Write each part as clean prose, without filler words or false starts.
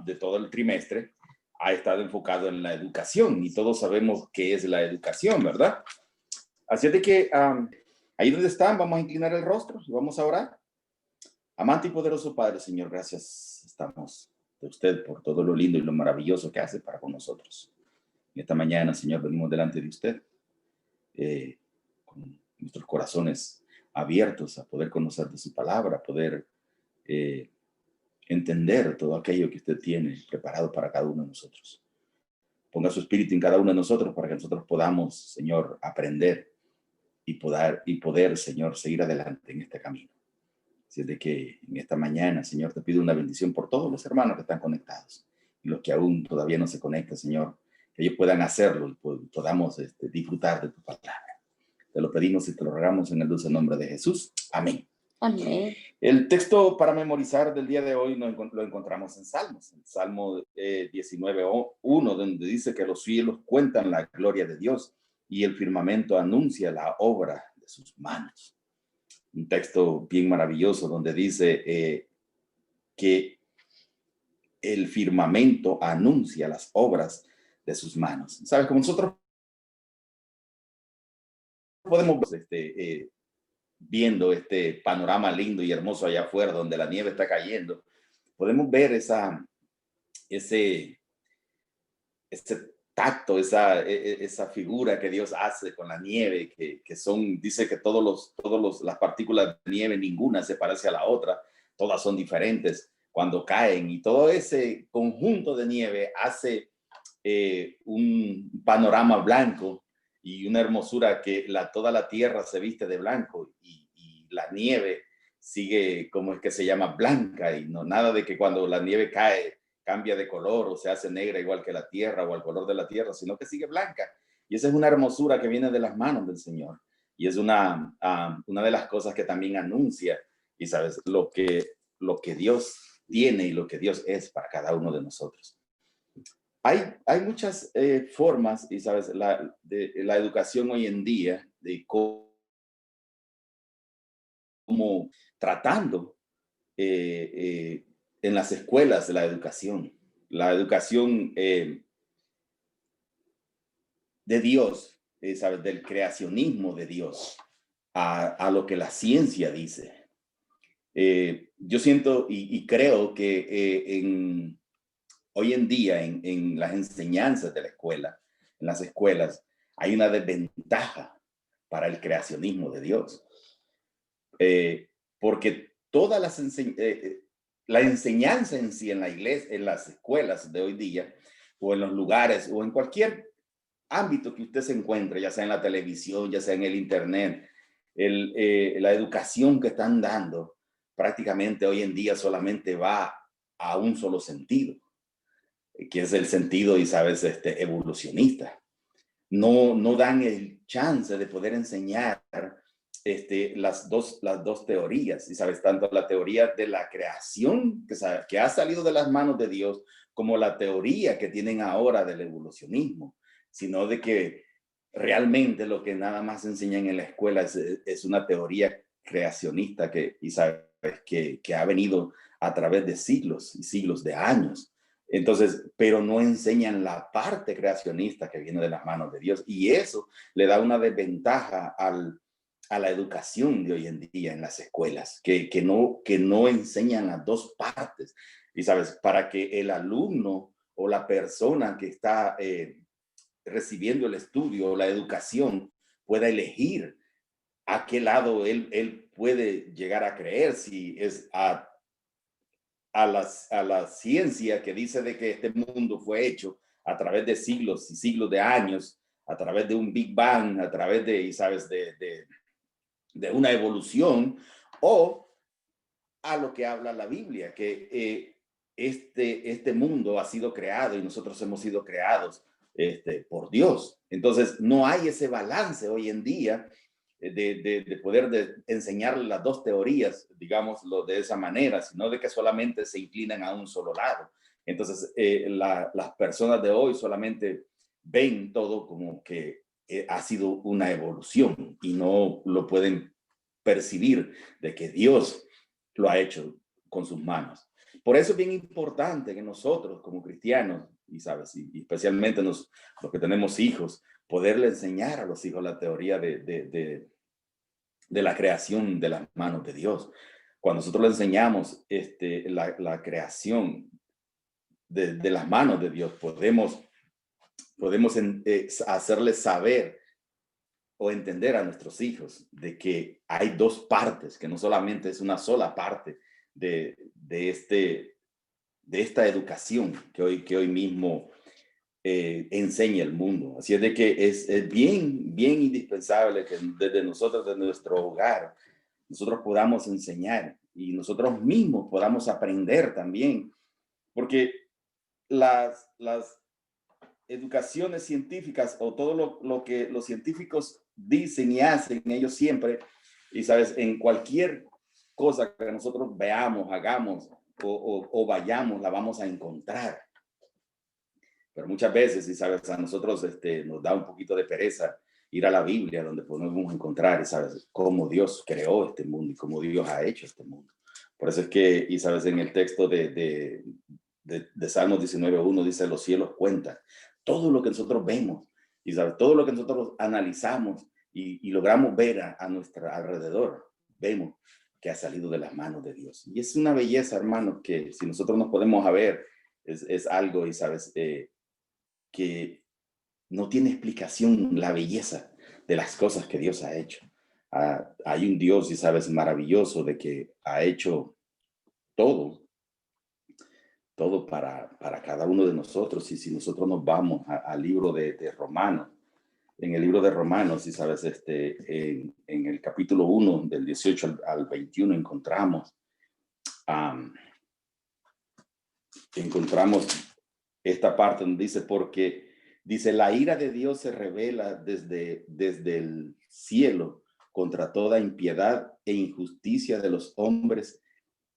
de todo el trimestre ha estado enfocado en la educación y todos sabemos qué es la educación, ¿verdad? Así es de que ahí donde están, vamos a inclinar el rostro y vamos a orar. Amante y poderoso Padre, Señor, gracias estamos de usted por todo lo lindo y lo maravilloso que hace para con nosotros. En esta mañana, Señor, venimos delante de usted con nuestros corazones abiertos a poder conocer de su palabra, poder entender todo aquello que usted tiene preparado para cada uno de nosotros. Ponga su espíritu en cada uno de nosotros para que nosotros podamos, Señor, aprender y poder, Señor, seguir adelante en este camino. Así es de que en esta mañana, Señor, te pido una bendición por todos los hermanos que están conectados y los que aún todavía no se conectan, Señor, que ellos puedan hacerlo y podamos disfrutar de tu palabra. Te lo pedimos y te lo rogamos en el dulce nombre de Jesús. Amén. Amén. El texto para memorizar del día de hoy lo encontramos en Salmos, en Salmo 19:1, donde dice que los cielos cuentan la gloria de Dios y el firmamento anuncia la obra de sus manos. Un texto bien maravilloso donde dice que el firmamento anuncia las obras de sus manos. ¿Sabes? Como nosotros podemos viendo este panorama lindo y hermoso allá afuera donde la nieve está cayendo, podemos ver ese tacto, esa figura que Dios hace con la nieve, que son, dice que las partículas de nieve, ninguna se parece a la otra, todas son diferentes cuando caen, y todo ese conjunto de nieve hace un panorama blanco y una hermosura que toda la tierra se viste de blanco y la nieve sigue, como es que se llama, blanca, y no nada de que cuando la nieve cae cambia de color o se hace negra igual que la tierra o al color de la tierra, sino que sigue blanca. Y esa es una hermosura que viene de las manos del Señor. Y es una de las cosas que también anuncia, y sabes, lo que Dios tiene y lo que Dios es para cada uno de nosotros. Hay muchas formas, y sabes, la educación hoy en día, de cómo tratando en las escuelas de la educación de Dios, ¿sabes? Del creacionismo de Dios a lo que la ciencia dice. Yo siento y creo que hoy en día en las enseñanzas de la escuela, en las escuelas, hay una desventaja para el creacionismo de Dios. Porque todas la enseñanza en sí en la iglesia, en las escuelas de hoy día, o en los lugares, o en cualquier ámbito que usted se encuentre, ya sea en la televisión, ya sea en el internet, la educación que están dando prácticamente hoy en día solamente va a un solo sentido, que es el sentido, y sabes, evolucionista. No dan el chance de poder enseñar las dos teorías, y sabes, tanto la teoría de la creación que ha salido de las manos de Dios, como la teoría que tienen ahora del evolucionismo, sino de que realmente lo que nada más enseñan en la escuela es una teoría creacionista que ha venido a través de siglos y siglos de años. Entonces, pero no enseñan la parte creacionista que viene de las manos de Dios, y eso le da una desventaja a la educación de hoy en día en las escuelas, que no enseñan las dos partes, y sabes, para que el alumno o la persona que está recibiendo el estudio o la educación pueda elegir a qué lado él puede llegar a creer, si es a la ciencia que dice de que este mundo fue hecho a través de siglos y siglos de años, a través de un Big Bang, a través de, ¿sabes?, de una evolución, o a lo que habla la Biblia, que este mundo ha sido creado y nosotros hemos sido creados por Dios. Entonces, no hay ese balance hoy en día de poder enseñar las dos teorías, digámoslo de esa manera, sino de que solamente se inclinan a un solo lado. Entonces, las personas de hoy solamente ven todo como que ha sido una evolución y no lo pueden percibir de que Dios lo ha hecho con sus manos. Por eso es bien importante que nosotros como cristianos, y sabes, y especialmente los que tenemos hijos, poderle enseñar a los hijos la teoría de la creación de las manos de Dios. Cuando nosotros le enseñamos la creación de las manos de Dios, podemos hacerles saber o entender a nuestros hijos de que hay dos partes, que no solamente es una sola parte de esta educación que hoy mismo enseña el mundo. Así es de que es bien indispensable que desde nosotros, de nuestro hogar, nosotros podamos enseñar y nosotros mismos podamos aprender también, porque las educaciones científicas o todo lo que los científicos dicen y hacen ellos siempre, y sabes, en cualquier cosa que nosotros veamos, hagamos o vayamos, la vamos a encontrar. Pero muchas veces, y sabes, a nosotros nos da un poquito de pereza ir a la Biblia, donde podemos encontrar, y sabes, cómo Dios creó este mundo y cómo Dios ha hecho este mundo. Por eso es que, y sabes, en el texto de Salmos 19:1 dice, los cielos cuentan todo lo que nosotros vemos, y sabes, todo lo que nosotros analizamos y logramos ver a nuestro alrededor, vemos que ha salido de las manos de Dios. Y es una belleza, hermanos, que si nosotros nos podemos a ver, es algo, y sabes, que no tiene explicación la belleza de las cosas que Dios ha hecho. Hay un Dios, y sabes, maravilloso de que ha hecho todo para cada uno de nosotros. Y si nosotros nos vamos al libro de Romanos, en el libro de Romanos, y sabes, en el capítulo 1, del 18 al 21, encontramos esta parte donde dice, porque dice, la ira de Dios se revela desde el cielo contra toda impiedad e injusticia de los hombres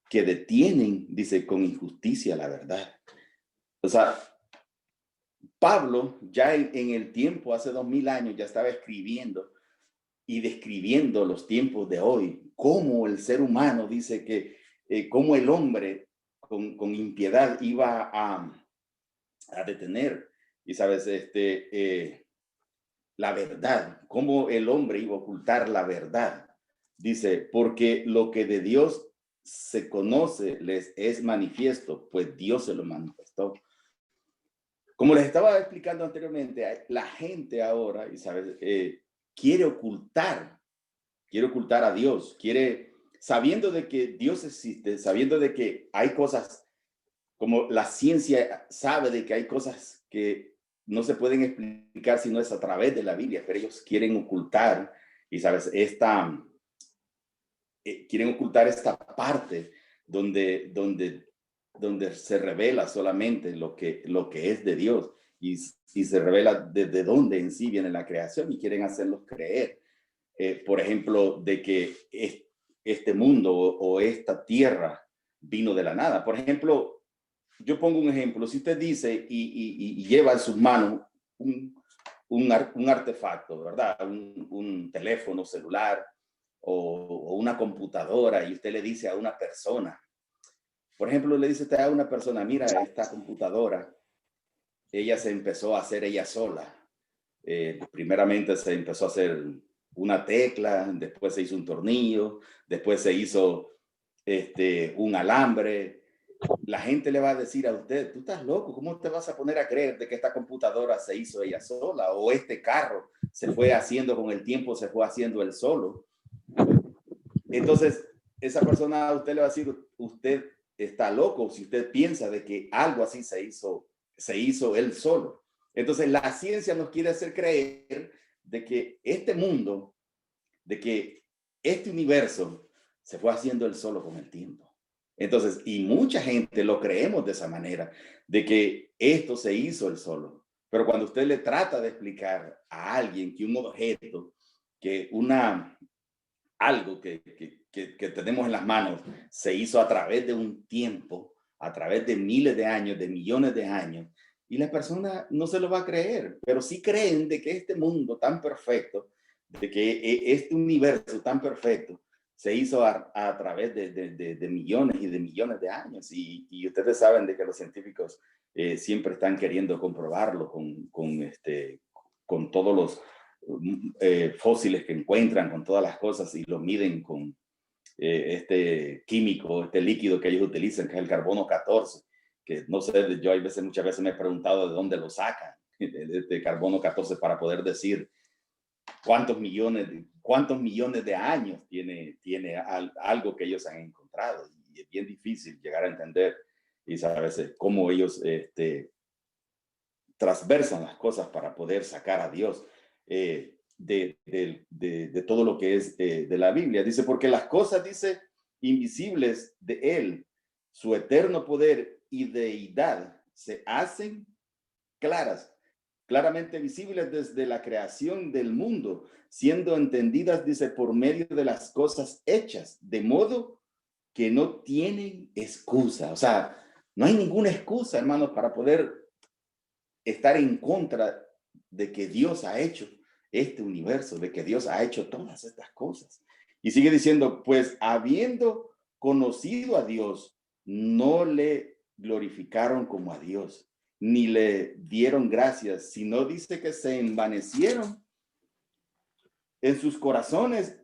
que detienen, dice, con injusticia la verdad. O sea, Pablo ya en el tiempo, hace 2000 años, ya estaba escribiendo y describiendo los tiempos de hoy, cómo el ser humano dice que, cómo el hombre con impiedad iba a detener, y sabes, la verdad, cómo el hombre iba a ocultar la verdad. Dice, porque lo que de Dios se conoce les es manifiesto, pues Dios se lo manifestó. Como les estaba explicando anteriormente, la gente ahora, y sabes, quiere ocultar a Dios, sabiendo de que Dios existe, sabiendo de que hay cosas, como la ciencia sabe de que hay cosas que no se pueden explicar si no es a través de la Biblia, pero ellos quieren ocultar, y sabes, quieren ocultar esta parte donde se revela solamente lo que es de Dios, y se revela desde dónde en sí viene la creación, y quieren hacerlos creer, por ejemplo, de que este mundo o esta tierra vino de la nada. Por ejemplo, yo pongo un ejemplo, si usted dice y lleva en sus manos un artefacto, ¿verdad? Un teléfono celular o una computadora, y usted le dice a una persona, por ejemplo, le dice usted a una persona, mira, esta computadora, ella se empezó a hacer ella sola. Primeramente se empezó a hacer una tecla, después se hizo un tornillo, después se hizo un alambre. La gente le va a decir a usted, tú estás loco, ¿cómo te vas a poner a creer de que esta computadora se hizo ella sola? O este carro se fue haciendo con el tiempo, se fue haciendo él solo. Entonces, esa persona a usted le va a decir, usted está loco si usted piensa de que algo así se hizo él solo. Entonces, la ciencia nos quiere hacer creer de que este mundo, de que este universo se fue haciendo él solo con el tiempo. Entonces, y mucha gente lo creemos de esa manera, de que esto se hizo él solo. Pero cuando usted le trata de explicar a alguien que un objeto, que algo que tenemos en las manos se hizo a través de un tiempo, a través de miles de años, de millones de años, y la persona no se lo va a creer, pero sí creen de que este mundo tan perfecto, de que este universo tan perfecto, se hizo a través de millones y de millones de años. Y ustedes saben de que los científicos siempre están queriendo comprobarlo con todos los fósiles que encuentran, con todas las cosas, y lo miden con este químico, este líquido que ellos utilizan, que es el carbono 14, que no sé, yo muchas veces me he preguntado de dónde lo sacan, este carbono 14, para poder decir cuántos millones de años tiene algo que ellos han encontrado. Y es bien difícil llegar a entender y saber cómo ellos transversan las cosas para poder sacar a Dios de todo lo que es de la Biblia. Dice, porque las cosas, dice, invisibles de Él, su eterno poder y deidad, se hacen claramente visibles desde la creación del mundo, siendo entendidas, dice, por medio de las cosas hechas, de modo que no tienen excusa. O sea, no hay ninguna excusa, hermanos, para poder estar en contra de que Dios ha hecho este universo, de que Dios ha hecho todas estas cosas. Y sigue diciendo, pues habiendo conocido a Dios, no le glorificaron como a Dios, ni le dieron gracias, sino dice que se envanecieron en sus corazones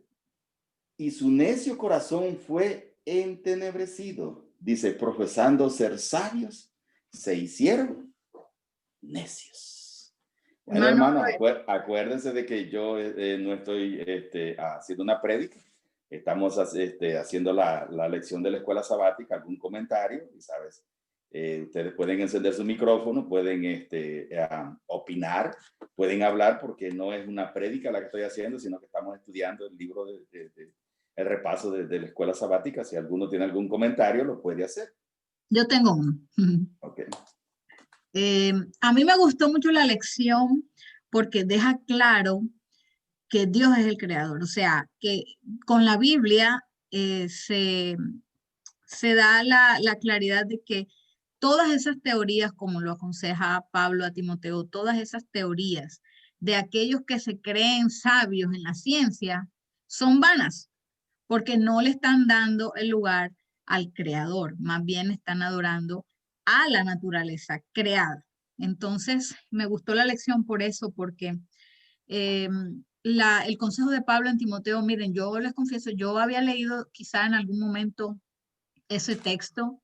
y su necio corazón fue entenebrecido. Dice, profesando ser sabios, se hicieron necios. Bueno, hermanos, acuérdense de que yo no estoy haciendo una prédica. Estamos haciendo la lección de la escuela sabática, algún comentario, y sabes, ustedes pueden encender su micrófono, pueden opinar, pueden hablar, porque no es una prédica la que estoy haciendo, sino que estamos estudiando el libro el repaso de la escuela sabática. Si alguno tiene algún comentario, lo puede hacer. Yo tengo uno. Ok. A mí me gustó mucho la lección porque deja claro que Dios es el creador. O sea, que con la Biblia se da la claridad de que todas esas teorías, como lo aconseja Pablo a Timoteo, todas esas teorías de aquellos que se creen sabios en la ciencia son vanas, porque no le están dando el lugar al creador, más bien están adorando a la naturaleza creada. Entonces, me gustó la lección por eso, porque el consejo de Pablo en Timoteo, miren, yo les confieso, yo había leído quizá en algún momento ese texto,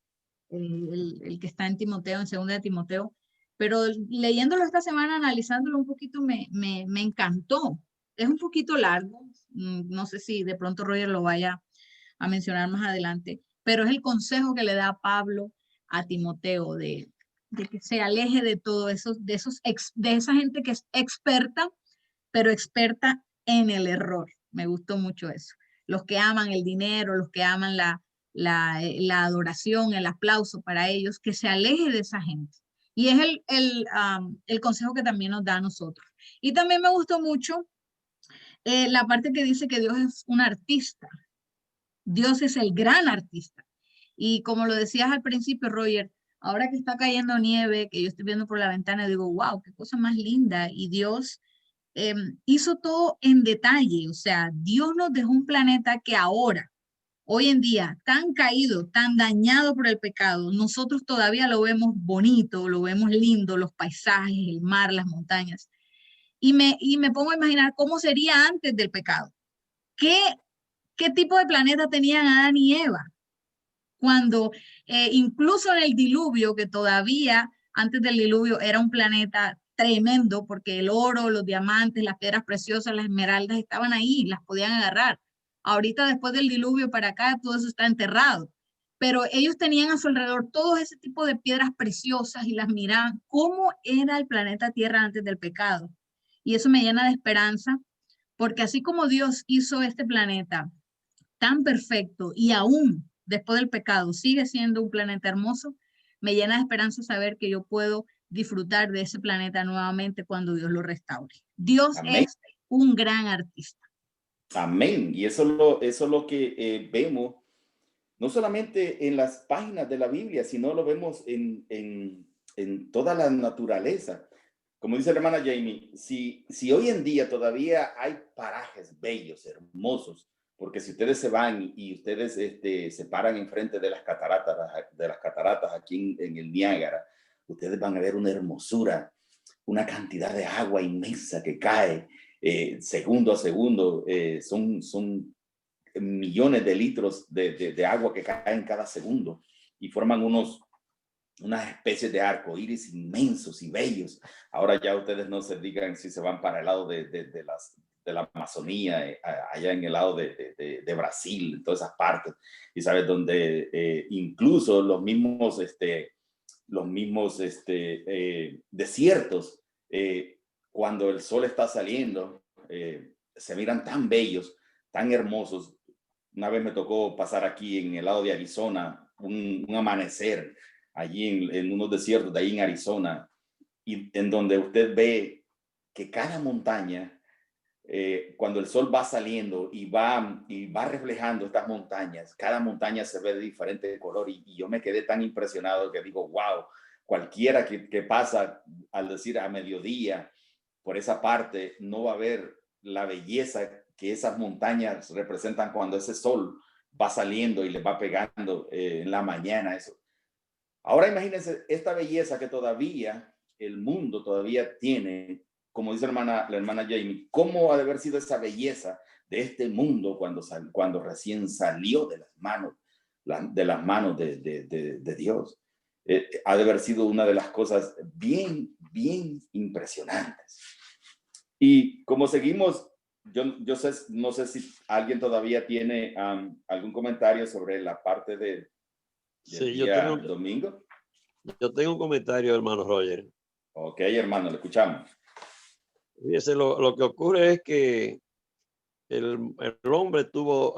el que está en Timoteo, en 2 de Timoteo, pero leyéndolo esta semana, analizándolo un poquito, me encantó. Es un poquito largo, no sé si de pronto Roger lo vaya a mencionar más adelante, pero es el consejo que le da Pablo a Timoteo de que se aleje de todo eso, de esa gente que es experta, pero experta en el error. Me gustó mucho eso. Los que aman el dinero, los que aman la adoración, el aplauso para ellos, que se aleje de esa gente. Y es el consejo que también nos da a nosotros. Y también me gustó mucho la parte que dice que Dios es un artista. Dios es el gran artista. Y como lo decías al principio, Roger, ahora que está cayendo nieve, que yo estoy viendo por la ventana, digo, wow, qué cosa más linda. Y Dios hizo todo en detalle. O sea, Dios nos dejó un planeta que ahora, hoy en día, tan caído, tan dañado por el pecado, nosotros todavía lo vemos bonito, lo vemos lindo, los paisajes, el mar, las montañas. Y me pongo a imaginar cómo sería antes del pecado. ¿Qué, qué tipo de planeta tenían Adán y Eva? Cuando incluso en el diluvio, que todavía antes del diluvio era un planeta tremendo, porque el oro, los diamantes, las piedras preciosas, las esmeraldas estaban ahí, las podían agarrar. Ahorita después del diluvio para acá, todo eso está enterrado. Pero ellos tenían a su alrededor todo ese tipo de piedras preciosas y las miraban. ¿Cómo era el planeta Tierra antes del pecado? Y eso me llena de esperanza, porque así como Dios hizo este planeta tan perfecto y aún después del pecado sigue siendo un planeta hermoso, me llena de esperanza saber que yo puedo disfrutar de ese planeta nuevamente cuando Dios lo restaure. Dios Amén. es un gran artista. Amén. Y eso es lo que vemos, no solamente en las páginas de la Biblia, sino lo vemos en toda la naturaleza. Como dice la hermana Jamie, si hoy en día todavía hay parajes bellos, hermosos, porque si ustedes se van y ustedes se paran enfrente de las cataratas aquí en el Niágara, ustedes van a ver una hermosura, una cantidad de agua inmensa que cae segundo a segundo. Son millones de litros de agua que caen cada segundo y forman unas especies de arco iris inmensos y bellos. Ahora ya ustedes no se digan si se van para el lado de la Amazonía, allá en el lado de Brasil, en todas esas partes, y sabes, donde incluso los mismos desiertos, cuando el sol está saliendo, se miran tan bellos, tan hermosos. Una vez me tocó pasar aquí en el lado de Arizona, un amanecer allí en unos desiertos de ahí en Arizona, y en donde usted ve que cada montaña, cuando el sol va saliendo y va reflejando estas montañas, cada montaña se ve de diferente color, y yo me quedé tan impresionado que digo, wow, cualquiera que pasa al decir a mediodía por esa parte no va a ver la belleza que esas montañas representan cuando ese sol va saliendo y le va pegando en la mañana. Eso. Ahora imagínense esta belleza que todavía el mundo todavía tiene, como dice la hermana Jamie, ¿cómo ha de haber sido esa belleza de este mundo cuando recién salió de las manos de Dios? Ha de haber sido una de las cosas bien, bien impresionantes. Y como seguimos, no sé si alguien todavía tiene algún comentario sobre la parte del Sí, día domingo. yo tengo un comentario, hermano Roger. Ok, hermano, le escuchamos. Fíjese, lo que ocurre es que el hombre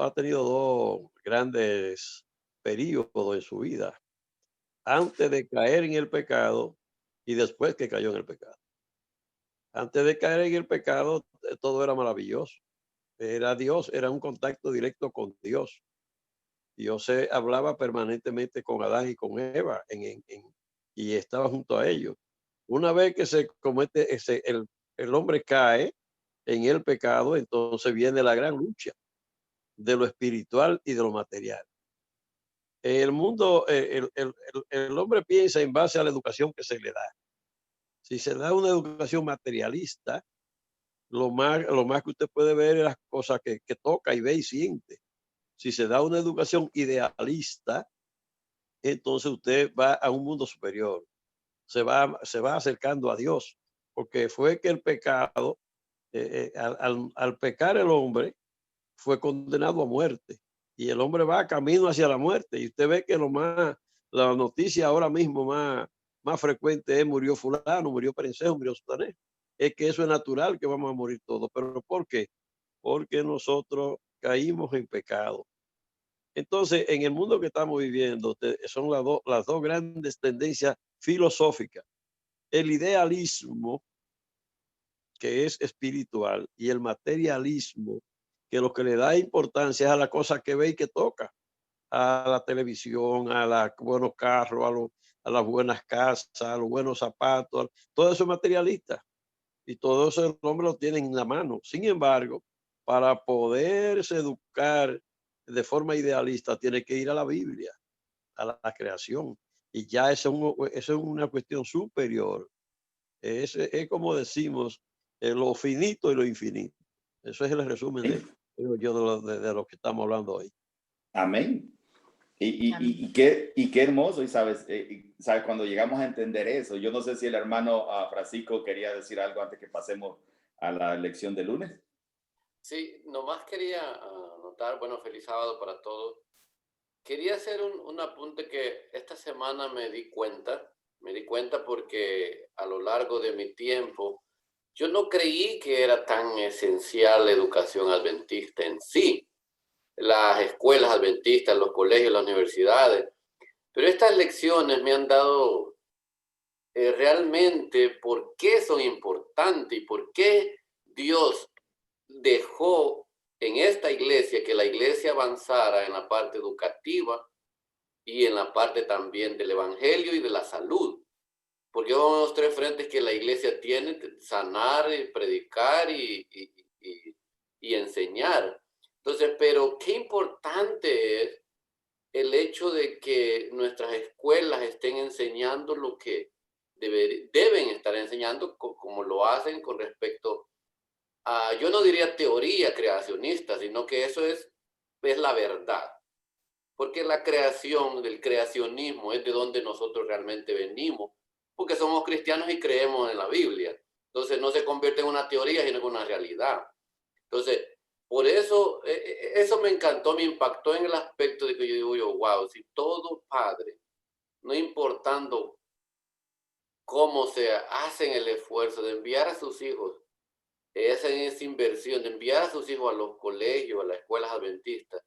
ha tenido dos grandes periodos en su vida, antes de caer en el pecado y después que cayó en el pecado. Antes de caer en el pecado, todo era maravilloso. Era Dios, era un contacto directo con Dios. Dios se hablaba permanentemente con Adán y con Eva y estaba junto a ellos. Una vez que se comete el hombre cae en el pecado, entonces viene la gran lucha de lo espiritual y de lo material. El mundo, el hombre piensa en base a la educación que se le da. Si se da una educación materialista, lo más que usted puede ver es las cosas que toca y ve y siente. Si se da una educación idealista, entonces usted va a un mundo superior, se va acercando a Dios, porque fue que el pecado, al pecar el hombre, fue condenado a muerte, y el hombre va camino hacia la muerte, y usted ve que la noticia ahora mismo más frecuente es murió fulano, murió perencejo, murió sutanés. Es que eso es natural, que vamos a morir todos. ¿Pero por qué? Porque nosotros caímos en pecado. Entonces, en el mundo que estamos viviendo, son las dos grandes tendencias filosóficas. El idealismo, que es espiritual, y el materialismo, que lo que le da importancia es a la cosa que ve y que toca, a la televisión, a los buenos carros, a las buenas casas, a los buenos zapatos, todo eso es materialista. Y todo eso el hombre lo tiene en la mano. Sin embargo, para poderse educar de forma idealista, tiene que ir a la Biblia, a la creación. Y ya eso es una cuestión superior. Es como decimos, lo finito y lo infinito. Eso es el resumen de lo que estamos hablando hoy. Amén. Y qué hermoso, y sabes, cuando llegamos a entender eso, yo no sé si el hermano Francisco quería decir algo antes que pasemos a la lección de lunes. Sí, nomás quería anotar, bueno, feliz sábado para todos. Quería hacer un apunte que esta semana me di cuenta porque a lo largo de mi tiempo, yo no creí que era tan esencial la educación adventista en sí, las escuelas adventistas, los colegios, las universidades, pero estas lecciones me han dado realmente por qué son importantes y por qué Dios dejó en esta iglesia que la iglesia avanzara en la parte educativa y en la parte también del evangelio y de la salud. Porque son los tres frentes que la iglesia tiene: sanar, predicar y enseñar. Entonces, pero qué importante es el hecho de que nuestras escuelas estén enseñando lo que deben estar enseñando, como lo hacen con respecto a, yo no diría teoría creacionista, sino que eso es la verdad. Porque la creación del creacionismo es de donde nosotros realmente venimos, porque somos cristianos y creemos en la Biblia. Entonces no se convierte en una teoría, sino en una realidad. Entonces, por eso, eso me encantó, me impactó en el aspecto de que yo digo, wow, si todo padre, no importando cómo sea, hacen el esfuerzo de enviar a sus hijos, hacen esa inversión de enviar a sus hijos a los colegios, a las escuelas adventistas,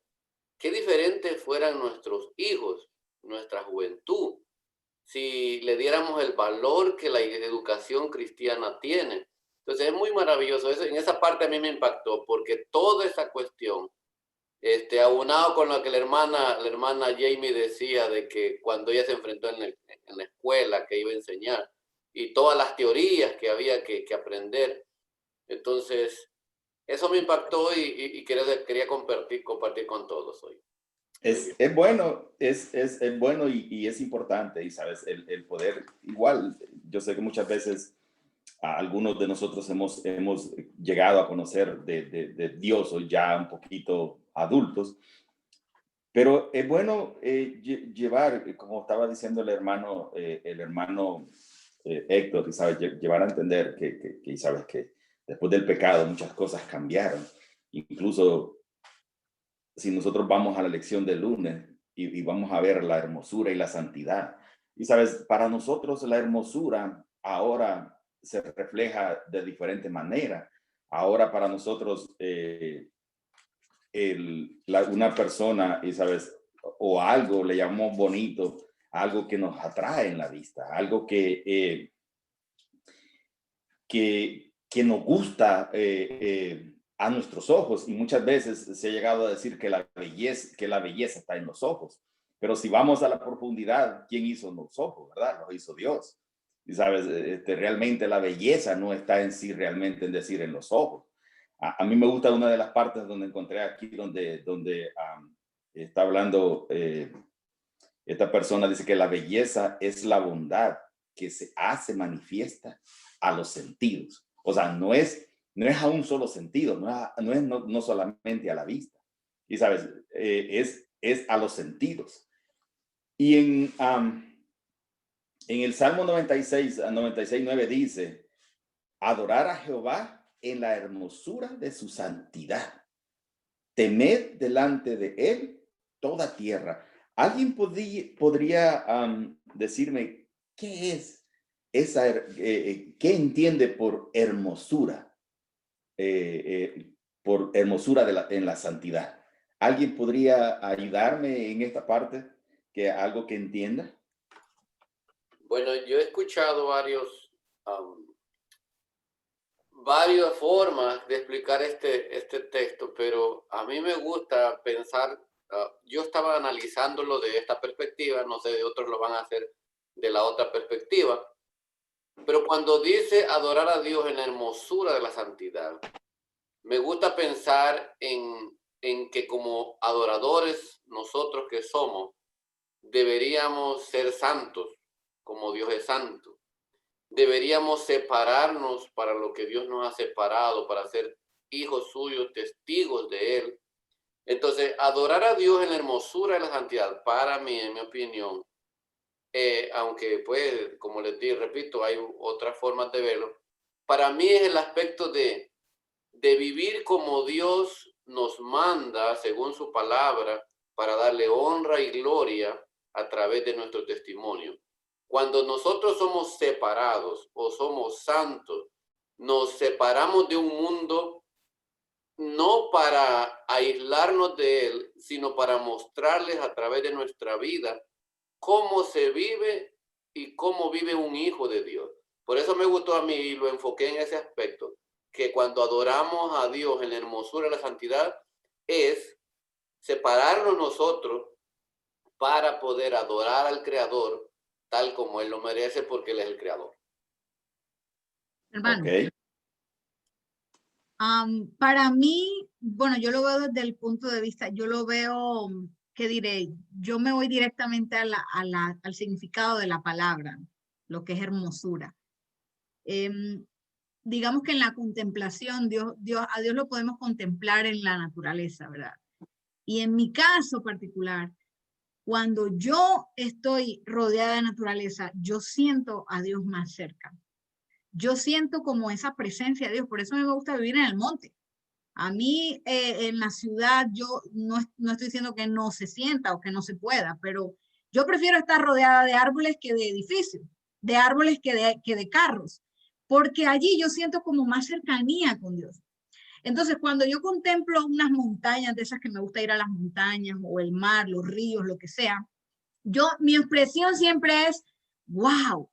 qué diferentes fueran nuestros hijos, nuestra juventud, si le diéramos el valor que la educación cristiana tiene. Entonces es muy maravilloso. Eso, en esa parte a mí me impactó, porque toda esa cuestión, aunado con lo que la hermana Jamie decía de que cuando ella se enfrentó en la escuela que iba a enseñar, y todas las teorías que había que aprender. Entonces, eso me impactó y quería compartir con todos hoy. Es bueno, es bueno y es importante, y sabes, el poder, igual, yo sé que muchas veces algunos de nosotros hemos llegado a conocer de Dios, o ya un poquito adultos, pero es bueno llevar, como estaba diciendo el hermano Héctor, y sabes, llevar a entender que sabes que después del pecado muchas cosas cambiaron, incluso si nosotros vamos a la lección del lunes y vamos a ver la hermosura y la santidad. Y sabes, para nosotros la hermosura ahora se refleja de diferente manera. Ahora para nosotros una persona, y sabes, o algo le llamamos bonito, algo que nos atrae en la vista, algo que nos gusta a nuestros ojos, y muchas veces se ha llegado a decir que la belleza está en los ojos. Pero si vamos a la profundidad, ¿quién hizo los ojos, verdad? Los hizo Dios. Y sabes, realmente la belleza no está en sí, realmente en decir en los ojos. A mí me gusta una de las partes donde encontré aquí, donde está hablando esta persona, dice que la belleza es la bondad que se hace manifiesta a los sentidos. O sea, no es a un solo sentido, no solamente a la vista. Y sabes, es a los sentidos. Y en el Salmo 96:9 dice, adorar a Jehová en la hermosura de su santidad. Temed delante de él toda tierra. ¿Alguien podría decirme qué es esa, qué entiende por hermosura? Por hermosura en la santidad. ¿Alguien podría ayudarme en esta parte? Algo que entienda. Bueno, yo he escuchado varias formas de explicar este texto, pero a mí me gusta pensar, yo estaba analizándolo de esta perspectiva, no sé, de otros lo van a hacer de la otra perspectiva, pero cuando dice adorar a Dios en la hermosura de la santidad, me gusta pensar en que como adoradores, nosotros que somos, deberíamos ser santos, como Dios es santo. Deberíamos separarnos para lo que Dios nos ha separado, para ser hijos suyos, testigos de Él. Entonces, adorar a Dios en la hermosura de la santidad, para mí, en mi opinión, aunque pues, como les digo, repito, hay otras formas de verlo, para mí es el aspecto de vivir como Dios nos manda, según su palabra, para darle honra y gloria a través de nuestro testimonio. Cuando nosotros somos separados o somos santos, nos separamos de un mundo no para aislarnos de él, sino para mostrarles a través de nuestra vida cómo se vive y cómo vive un hijo de Dios. Por eso me gustó a mí y lo enfoqué en ese aspecto, que cuando adoramos a Dios en la hermosura de la santidad es separarnos nosotros para poder adorar al Creador tal como Él lo merece, porque Él es el Creador. Hermano, Okay. Para mí, bueno, yo lo veo desde el punto de vista, yo lo veo, ¿qué diré? Yo me voy directamente al significado de la palabra, lo que es hermosura. Digamos que en la contemplación, a Dios lo podemos contemplar en la naturaleza, ¿verdad? Y en mi caso particular, cuando yo estoy rodeada de naturaleza, yo siento a Dios más cerca. Yo siento como esa presencia de Dios, por eso me gusta vivir en el monte. A mí en la ciudad yo no estoy diciendo que no se sienta o que no se pueda, pero yo prefiero estar rodeada de árboles que de edificios, de árboles que de carros, porque allí yo siento como más cercanía con Dios. Entonces, cuando yo contemplo unas montañas, de esas que me gusta ir a las montañas, o el mar, los ríos, lo que sea, mi expresión siempre es, wow,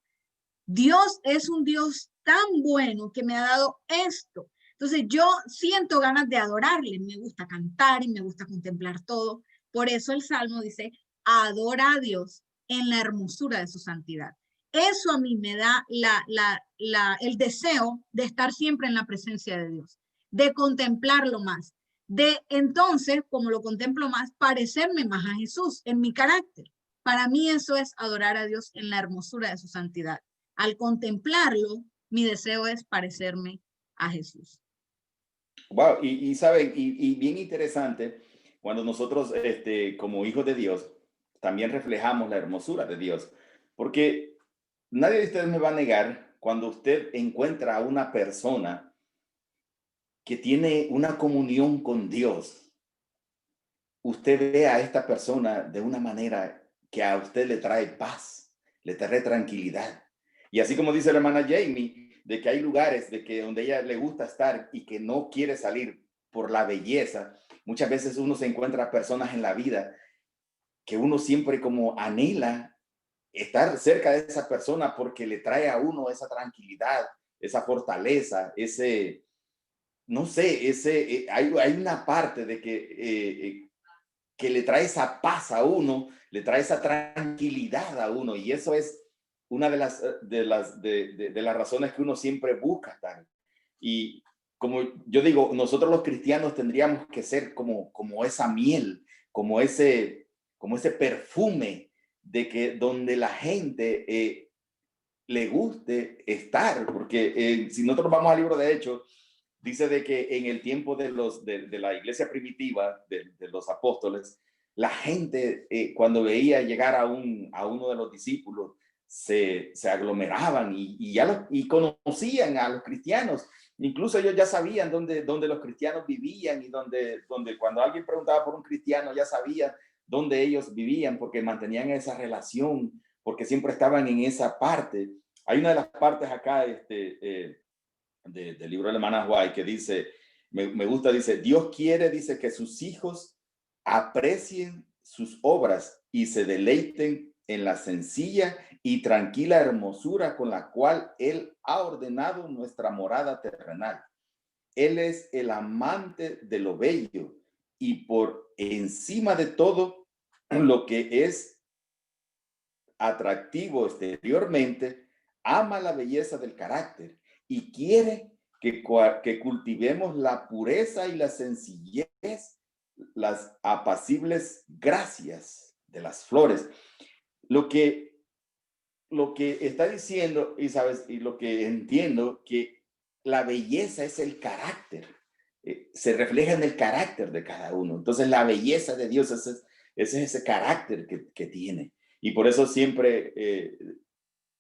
Dios es un Dios tan bueno que me ha dado esto. Entonces yo siento ganas de adorarle, me gusta cantar y me gusta contemplar todo. Por eso el Salmo dice, adora a Dios en la hermosura de su santidad. Eso a mí me da el deseo de estar siempre en la presencia de Dios, de contemplarlo más, de entonces, como lo contemplo más, parecerme más a Jesús en mi carácter. Para mí eso es adorar a Dios en la hermosura de su santidad. Al contemplarlo, mi deseo es parecerme a Jesús. Wow, saben, y bien interesante, cuando nosotros, como hijos de Dios, también reflejamos la hermosura de Dios, porque nadie de ustedes me va a negar cuando usted encuentra a una persona que tiene una comunión con Dios, usted ve a esta persona de una manera que a usted le trae paz, le trae tranquilidad. Y así como dice la hermana Jamie, de que hay lugares de que donde ella le gusta estar y que no quiere salir por la belleza, muchas veces uno se encuentra personas en la vida que uno siempre como anhela estar cerca de esa persona porque le trae a uno esa tranquilidad, esa fortaleza, ese, no sé, hay una parte de que le trae esa paz a uno, le trae esa tranquilidad a uno, y eso es una de las razones que uno siempre busca estar. Y como yo digo, nosotros los cristianos tendríamos que ser como esa miel, como ese perfume de que donde la gente le guste estar, porque si nosotros vamos al libro de Hechos, dice de que en el tiempo de la iglesia primitiva, de los apóstoles, la gente cuando veía llegar a uno de los discípulos, se aglomeraban y conocían a los cristianos. Incluso ellos ya sabían dónde los cristianos vivían y donde cuando alguien preguntaba por un cristiano ya sabían dónde ellos vivían porque mantenían esa relación, porque siempre estaban en esa parte. Hay una de las partes acá del libro de la hermana White que dice, me gusta, dice, Dios quiere, dice, que sus hijos aprecien sus obras y se deleiten en la sencilla y tranquila hermosura con la cual Él ha ordenado nuestra morada terrenal. Él es el amante de lo bello y por encima de todo lo que es atractivo exteriormente, ama la belleza del carácter y quiere que cultivemos la pureza y la sencillez, las apacibles gracias de las flores. Lo que está diciendo, y sabes, y lo que entiendo, que la belleza es el carácter, se refleja en el carácter de cada uno. Entonces la belleza de Dios es ese carácter que tiene. Y por eso siempre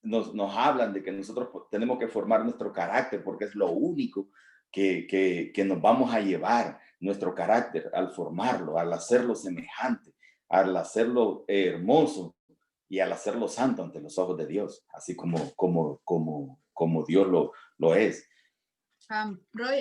nos hablan de que nosotros tenemos que formar nuestro carácter, porque es lo único que nos vamos a llevar, nuestro carácter, al formarlo, al hacerlo semejante, al hacerlo hermoso y al hacerlo santo ante los ojos de Dios, así como Dios lo es.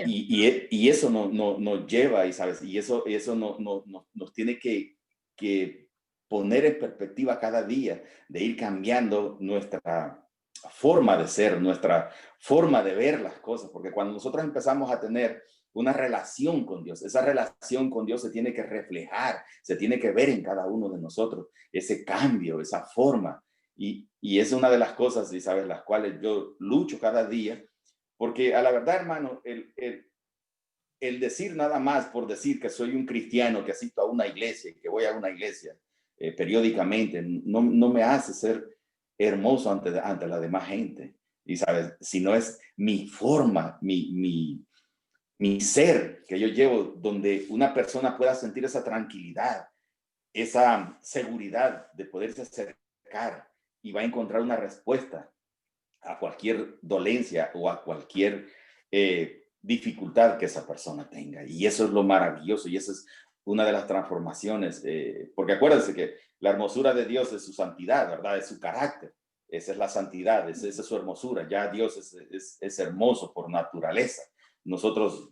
Y eso nos lleva, y sabes, y eso nos tiene que poner en perspectiva cada día, de ir cambiando nuestra forma de ser, nuestra forma de ver las cosas, porque cuando nosotros empezamos a tener una relación con Dios, esa relación con Dios se tiene que reflejar, se tiene que ver en cada uno de nosotros, ese cambio, esa forma, y es una de las cosas, y sabes, las cuales yo lucho cada día, porque a la verdad, hermano, el decir nada más por decir que soy un cristiano, que asisto a una iglesia, que voy a una iglesia periódicamente, no me hace ser hermoso ante la demás gente. Y sabes, si no es mi forma, mi ser que yo llevo, donde una persona pueda sentir esa tranquilidad, esa seguridad de poderse acercar y va a encontrar una respuesta a cualquier dolencia o a cualquier dificultad que esa persona tenga. Y eso es lo maravilloso, y esa es una de las transformaciones, porque acuérdense que la hermosura de Dios es su santidad, ¿verdad? Es su carácter. Esa es la santidad, esa es su hermosura. Ya Dios es hermoso por naturaleza. Nosotros,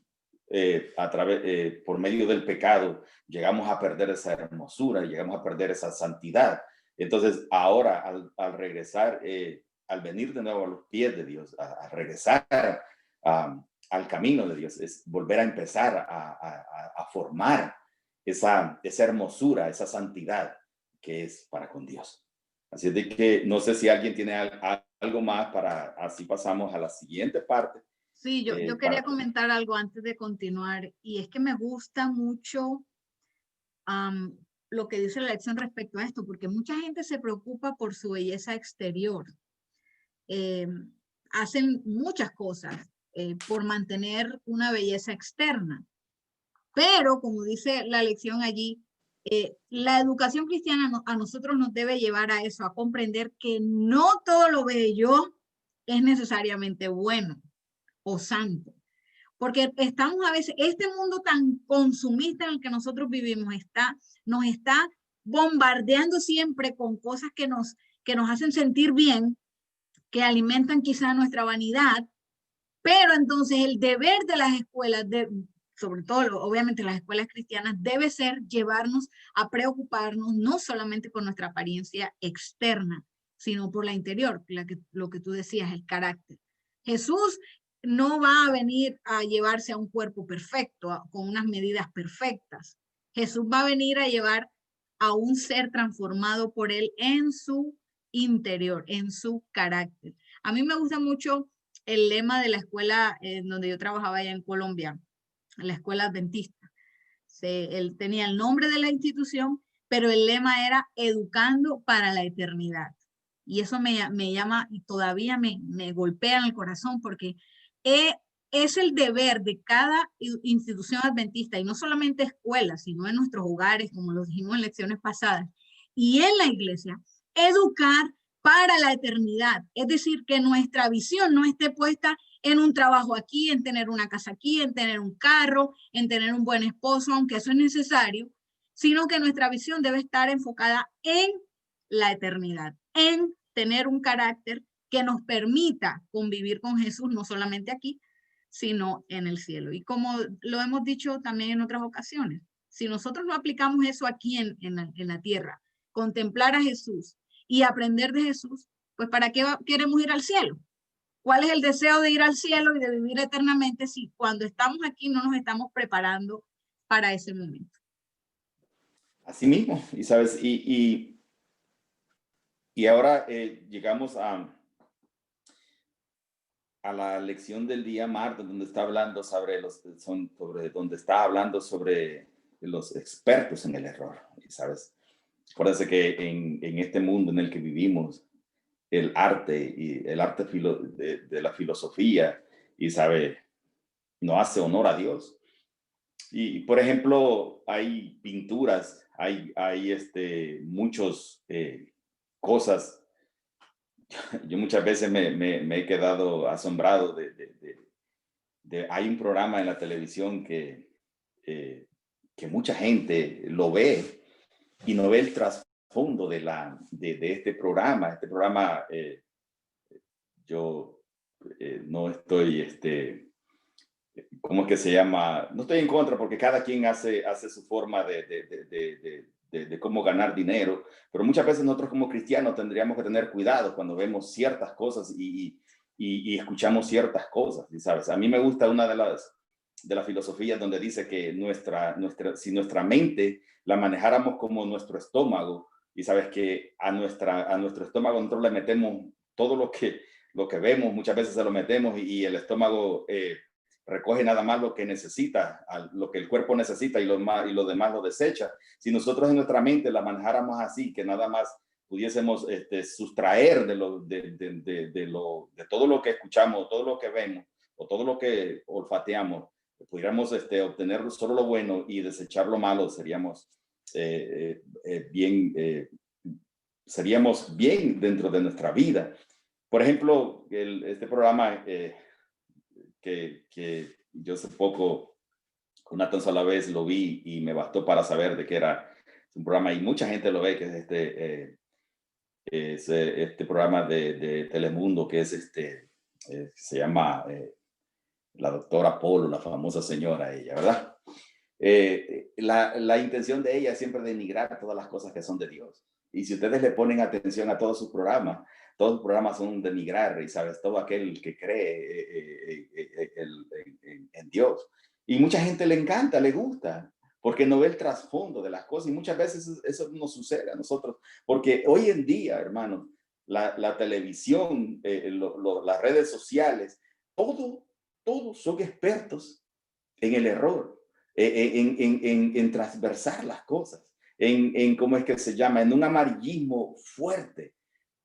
por medio del pecado, llegamos a perder esa hermosura, llegamos a perder esa santidad. Entonces, ahora, al regresar, al venir de nuevo a los pies de Dios, a regresar al camino de Dios, es volver a empezar a formar esa hermosura, esa santidad que es para con Dios. Así de que no sé si alguien tiene algo más para, así pasamos a la siguiente parte. Sí, yo quería comentar algo antes de continuar, y es que me gusta mucho lo que dice la lección respecto a esto, porque mucha gente se preocupa por su belleza exterior. Hacen muchas cosas por mantener una belleza externa, pero como dice la lección allí, la educación cristiana a nosotros nos debe llevar a eso, a comprender que no todo lo bello es necesariamente bueno o santo. Porque estamos a veces, este mundo tan consumista en el que nosotros vivimos nos está bombardeando siempre con cosas que nos hacen sentir bien, que alimentan quizá nuestra vanidad, pero entonces el deber de las escuelas, sobre todo obviamente las escuelas cristianas, debe ser llevarnos a preocuparnos no solamente por nuestra apariencia externa, sino por la interior, lo que tú decías, el carácter. Jesús no va a venir a llevarse a un cuerpo perfecto, con unas medidas perfectas. Jesús va a venir a llevar a un ser transformado por él en su interior, en su carácter. A mí me gusta mucho el lema de la escuela donde yo trabajaba allá en Colombia, la escuela adventista. Él tenía el nombre de la institución, pero el lema era Educando para la Eternidad. Y eso me llama y todavía me golpea en el corazón, porque es el deber de cada institución adventista, y no solamente escuelas, sino en nuestros hogares, como lo dijimos en lecciones pasadas, y en la iglesia, educar para la eternidad. Es decir, que nuestra visión no esté puesta en un trabajo aquí, en tener una casa aquí, en tener un carro, en tener un buen esposo, aunque eso es necesario, sino que nuestra visión debe estar enfocada en la eternidad, en tener un carácter que nos permita convivir con Jesús, no solamente aquí, sino en el cielo. Y como lo hemos dicho también en otras ocasiones, si nosotros no aplicamos eso aquí en la tierra, contemplar a Jesús y aprender de Jesús, pues ¿para qué queremos ir al cielo? ¿Cuál es el deseo de ir al cielo y de vivir eternamente si cuando estamos aquí no nos estamos preparando para ese momento? Así mismo, y sabes, y ahora llegamos a la lección del día martes, donde está hablando donde está hablando sobre los expertos en el error, ¿sabes? Acuérdense que en este mundo en el que vivimos, el arte de la filosofía, y sabe, no hace honor a Dios. Y por ejemplo, hay pinturas, hay muchos cosas. Yo muchas veces me he quedado asombrado hay un programa en la televisión que mucha gente lo ve y no ve el trasfondo de este programa. Este programa, yo no estoy, ¿cómo es que se llama? No estoy en contra, porque cada quien hace su forma de cómo ganar dinero, pero muchas veces nosotros como cristianos tendríamos que tener cuidado cuando vemos ciertas cosas y escuchamos ciertas cosas, ¿sabes? A mí me gusta una de las filosofías donde dice que si nuestra mente la manejáramos como nuestro estómago, y sabes que a nuestro estómago nosotros le metemos todo lo que vemos, muchas veces se lo metemos, y el estómago recoge nada más lo que necesita, lo que el cuerpo necesita y lo demás lo desecha. Si nosotros en nuestra mente la manejáramos así, que nada más pudiésemos sustraer de todo lo que escuchamos, todo lo que vemos o todo lo que olfateamos, pudiéramos obtener solo lo bueno y desechar lo malo, seríamos seríamos bien dentro de nuestra vida. Por ejemplo, este programa que yo hace poco, con una tan sola vez lo vi y me bastó para saber de qué era. Es un programa y mucha gente lo ve, que es este programa de Telemundo, que es se llama la doctora Polo, la famosa señora ella, ¿verdad? La intención de ella es siempre denigrar todas las cosas que son de Dios. Y si ustedes le ponen atención a todos sus programas son denigrar, y sabes, todo aquel que cree en Dios. Y mucha gente le encanta, le gusta, porque no ve el trasfondo de las cosas. Y muchas veces eso nos sucede a nosotros, porque hoy en día, hermanos, la televisión, las redes sociales, todos son expertos en el error, en transversar las cosas, en cómo es que se llama, en un amarillismo fuerte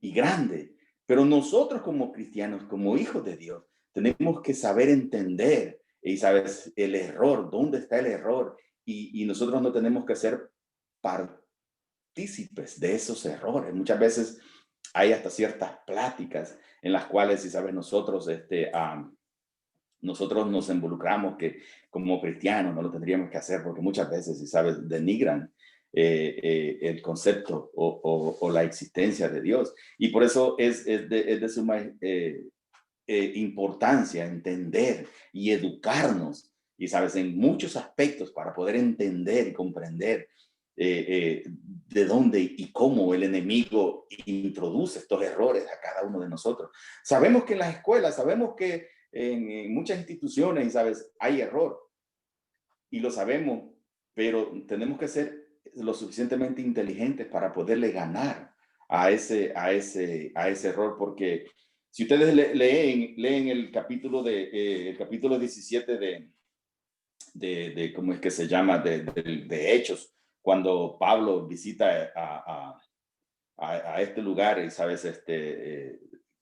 y grande. Pero nosotros como cristianos, como hijos de Dios, tenemos que saber entender y saber el error, dónde está el error, y nosotros no tenemos que ser partícipes de esos errores. Muchas veces hay hasta ciertas pláticas en las cuales, si sabes, nosotros nos involucramos, que como cristianos no lo tendríamos que hacer, porque muchas veces, si sabes, denigran el concepto o la existencia de Dios. Y por eso es de suma importancia entender y educarnos, y sabes, en muchos aspectos, para poder entender y comprender de dónde y cómo el enemigo introduce estos errores a cada uno de nosotros. Sabemos que en las escuelas, sabemos que en muchas instituciones, y sabes, hay error, y lo sabemos, pero tenemos que ser lo suficientemente inteligentes para poderle ganar a ese error, porque si ustedes leen el capítulo el capítulo 17 de ¿cómo es que se llama? De Hechos, cuando Pablo visita a este lugar, y sabes,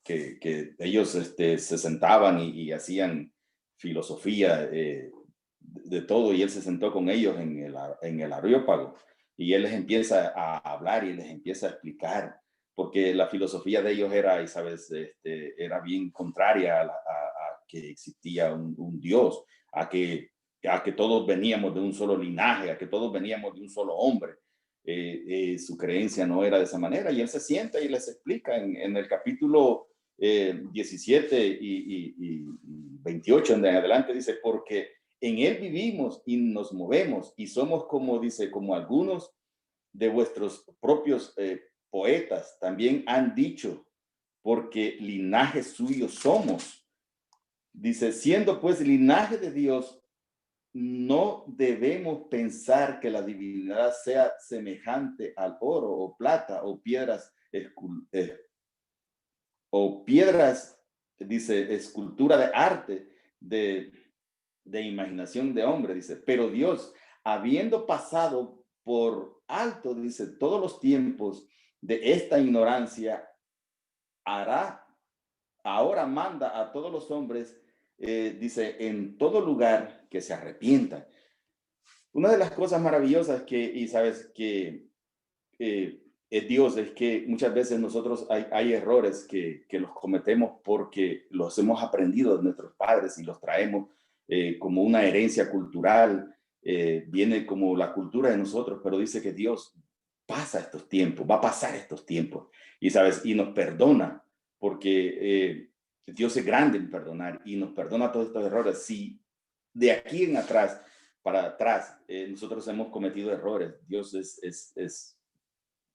que ellos se sentaban y hacían filosofía de todo, y él se sentó con ellos en el Areópago, y él les empieza a hablar y les empieza a explicar, porque la filosofía de ellos era, y sabes, era bien contraria a que existía un Dios, a que todos veníamos de un solo linaje, a que todos veníamos de un solo hombre. Su creencia no era de esa manera, y él se sienta y les explica en el capítulo 17 y 28 en adelante, dice, porque en él vivimos y nos movemos y somos, como dice, como algunos de vuestros propios poetas también han dicho, porque linaje suyo somos. Dice, siendo pues linaje de Dios, no debemos pensar que la divinidad sea semejante al oro o plata o piedras, dice, escultura de arte, de imaginación de hombre, dice, pero Dios, habiendo pasado por alto, dice, todos los tiempos de esta ignorancia, ahora manda a todos los hombres, dice, en todo lugar que se arrepientan. Una de las cosas maravillosas y sabes que Dios, es que muchas veces nosotros hay errores que los cometemos porque los hemos aprendido de nuestros padres y los traemos como una herencia cultural, viene como la cultura de nosotros, pero dice que Dios pasa estos tiempos, va a pasar estos tiempos, y sabes, y nos perdona, porque Dios es grande en perdonar y nos perdona todos estos errores. Si de aquí en atrás, para atrás, nosotros hemos cometido errores, Dios es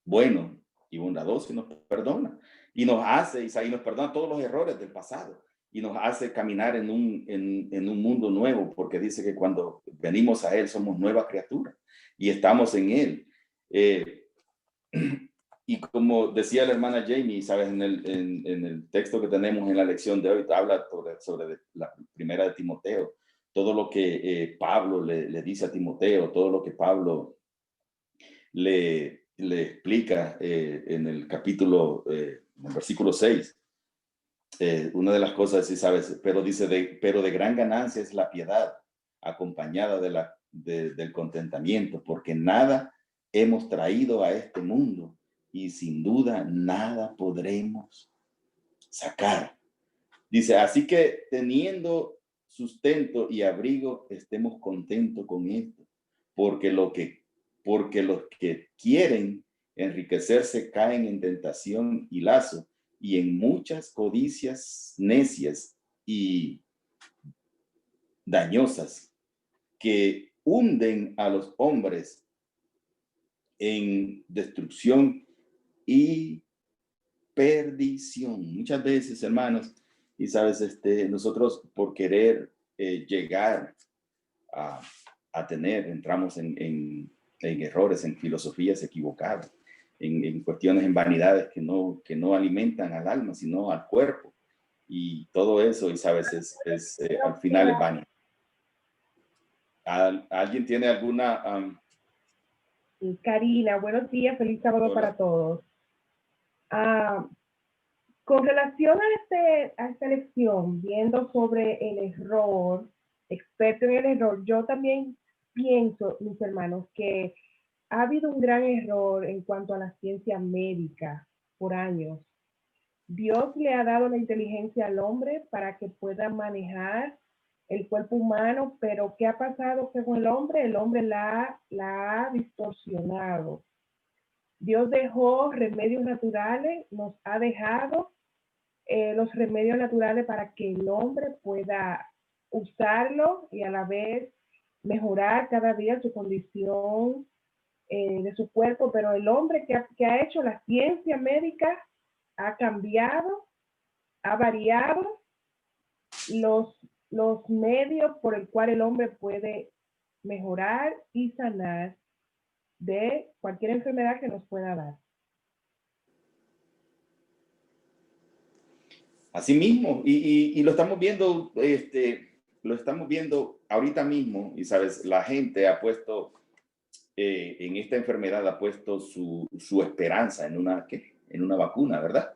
bueno y bondadoso y nos perdona, y nos hace, y nos perdona todos los errores del pasado, y nos hace caminar en un mundo nuevo, porque dice que cuando venimos a Él somos nueva criatura y estamos en Él. Y como decía la hermana Jamie, sabes, en el texto que tenemos en la lección de hoy, habla sobre la primera de Timoteo, todo lo que Pablo le dice a Timoteo, todo lo que Pablo le explica en el capítulo, en el versículo 6. Una de las cosas, sí sabes, pero dice, pero de gran ganancia es la piedad, acompañada del contentamiento, porque nada hemos traído a este mundo y sin duda nada podremos sacar. Dice, así que teniendo sustento y abrigo, estemos contentos con esto, porque los que quieren enriquecerse caen en tentación y lazo y en muchas codicias necias y dañosas que hunden a los hombres en destrucción y perdición. Muchas veces, hermanos, y sabes, nosotros por querer llegar a tener, entramos en errores, en filosofías equivocadas, en cuestiones, en vanidades que no alimentan al alma, sino al cuerpo. Y todo eso, y sabes, al final es vano. ¿Alguien tiene alguna? Karina, buenos días, feliz sábado. Hola. Para todos. Con relación a esta lección, viendo sobre el error, experto en el error, yo también pienso, mis hermanos, que ha habido un gran error en cuanto a la ciencia médica por años. Dios le ha dado la inteligencia al hombre para que pueda manejar el cuerpo humano, pero ¿qué ha pasado con el hombre? El hombre la ha distorsionado. Dios dejó remedios naturales, nos ha dejado los remedios naturales para que el hombre pueda usarlo y a la vez mejorar cada día su condición de su cuerpo, pero el hombre que ha hecho la ciencia médica ha cambiado, ha variado los medios por el cual el hombre puede mejorar y sanar de cualquier enfermedad que nos pueda dar. Así mismo, y lo estamos viendo, lo estamos viendo ahorita mismo, y sabes, la gente ha puesto, en esta enfermedad ha puesto su esperanza en una vacuna, ¿verdad?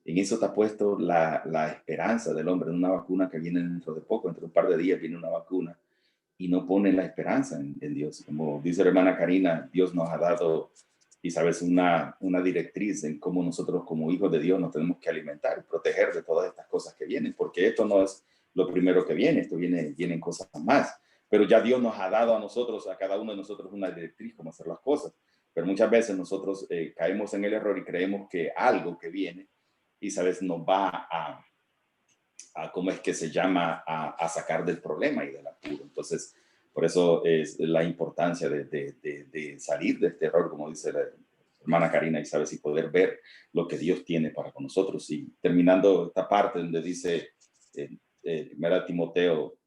En eso está puesto la esperanza del hombre, en una vacuna que viene dentro de poco, dentro de un par de días viene una vacuna, y no ponen la esperanza en Dios. Como dice la hermana Karina, Dios nos ha dado, y sabes, una directriz en cómo nosotros como hijos de Dios nos tenemos que alimentar y proteger de todas estas cosas que vienen, porque esto no es lo primero que viene, vienen cosas más. Pero ya Dios nos ha dado a nosotros, a cada uno de nosotros, una directriz cómo hacer las cosas. Pero muchas veces nosotros caemos en el error y creemos que algo que viene, y sabes, nos va a ¿cómo es que se llama? A sacar del problema y del apuro. Entonces, por eso es la importancia de salir de este error, como dice la hermana Karina, y sabes, y poder ver lo que Dios tiene para con nosotros. Y terminando esta parte donde dice 1 Timoteo